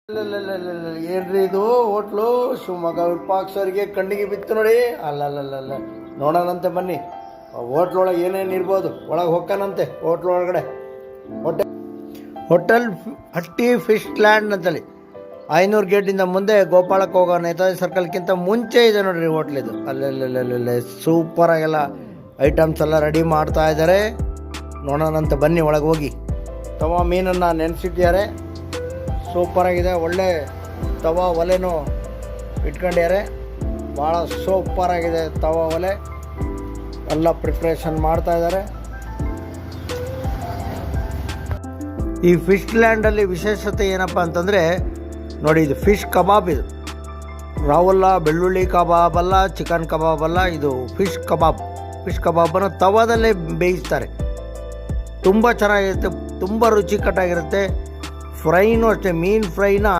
ಏನ್ರಿ ಇದು ಹೋಟ್ಲು ಶಿವಮೊಗ್ಗ ವಿರೂಪಾಕ್ಷರಿಗೆ ಕಣ್ಣಿಗೆ ಬಿತ್ತು ನೋಡಿ. ಅಲ್ಲಲ್ಲಲ್ಲ ನೋಡೋಣಂತೆ ಬನ್ನಿ. ಹೋಟ್ಲೊಳಗೆ ಏನೇನು ಇರ್ಬೋದು, ಒಳಗೆ ಹೊಕ್ಕನಂತೆ ಹೋಟ್ಲೊಳಗಡೆ. ಹೋಟೆಲ್ ಹಟ್ಟಿ ಫಿಶ್ ಲ್ಯಾಂಡ್ ಅಂತೇಳಿ 500 ಗೇಟಿಂದ ಮುಂದೆ ಗೋಪಾಳಕ್ಕೆ ಹೋಗೋ ನೇತಾಜಿ ಸರ್ಕಲ್ಗಿಂತ ಮುಂಚೆ ಇದೆ ನೋಡ್ರಿ ಹೋಟ್ಲಿದು. ಅಲ್ಲೆಲ್ಲ ಸೂಪರಾಗೆಲ್ಲ ಐಟಮ್ಸ್ ಎಲ್ಲ ರೆಡಿ ಮಾಡ್ತಾ ಇದ್ದಾರೆ. ನೋಡೋಣಂತೆ ಬನ್ನಿ, ಒಳಗೆ ಹೋಗಿ. ತವಾ ಮೀನನ್ನು ನೆನೆಸಿಟ್ಟಿದ್ದಾರೆ, ಸೂಪರಾಗಿದೆ. ಒಳ್ಳೆ ತವಾ ಒಲೆನೂ ಇಟ್ಕೊಂಡಿದ್ದಾರೆ, ಭಾಳ ಸೂಪರಾಗಿದೆ ತವಾ ಒಲೆ. ಎಲ್ಲ ಪ್ರಿಪ್ರೇಷನ್ ಮಾಡ್ತಾ ಇದ್ದಾರೆ. ಈ ಫಿಶ್ ಲ್ಯಾಂಡಲ್ಲಿ ವಿಶೇಷತೆ ಏನಪ್ಪ ಅಂತಂದರೆ ನೋಡಿ, ಇದು ಫಿಶ್ ಕಬಾಬ್. ಇದು ರಾವಲ್ಲ, ಬೆಳ್ಳುಳ್ಳಿ ಕಬಾಬ್ ಅಲ್ಲ, ಚಿಕನ್ ಕಬಾಬ್ ಅಲ್ಲ, ಇದು ಫಿಶ್ ಕಬಾಬ್. ಫಿಶ್ ಕಬಾಬನ್ನು ತವಾದಲ್ಲೇ ಬೇಯಿಸ್ತಾರೆ. ತುಂಬ ಚೆನ್ನಾಗಿರುತ್ತೆ, ತುಂಬ ರುಚಿಕಟ್ಟಾಗಿರುತ್ತೆ. ಫ್ರೈನೂ ಅಷ್ಟೇ, ಮೀನು ಫ್ರೈನ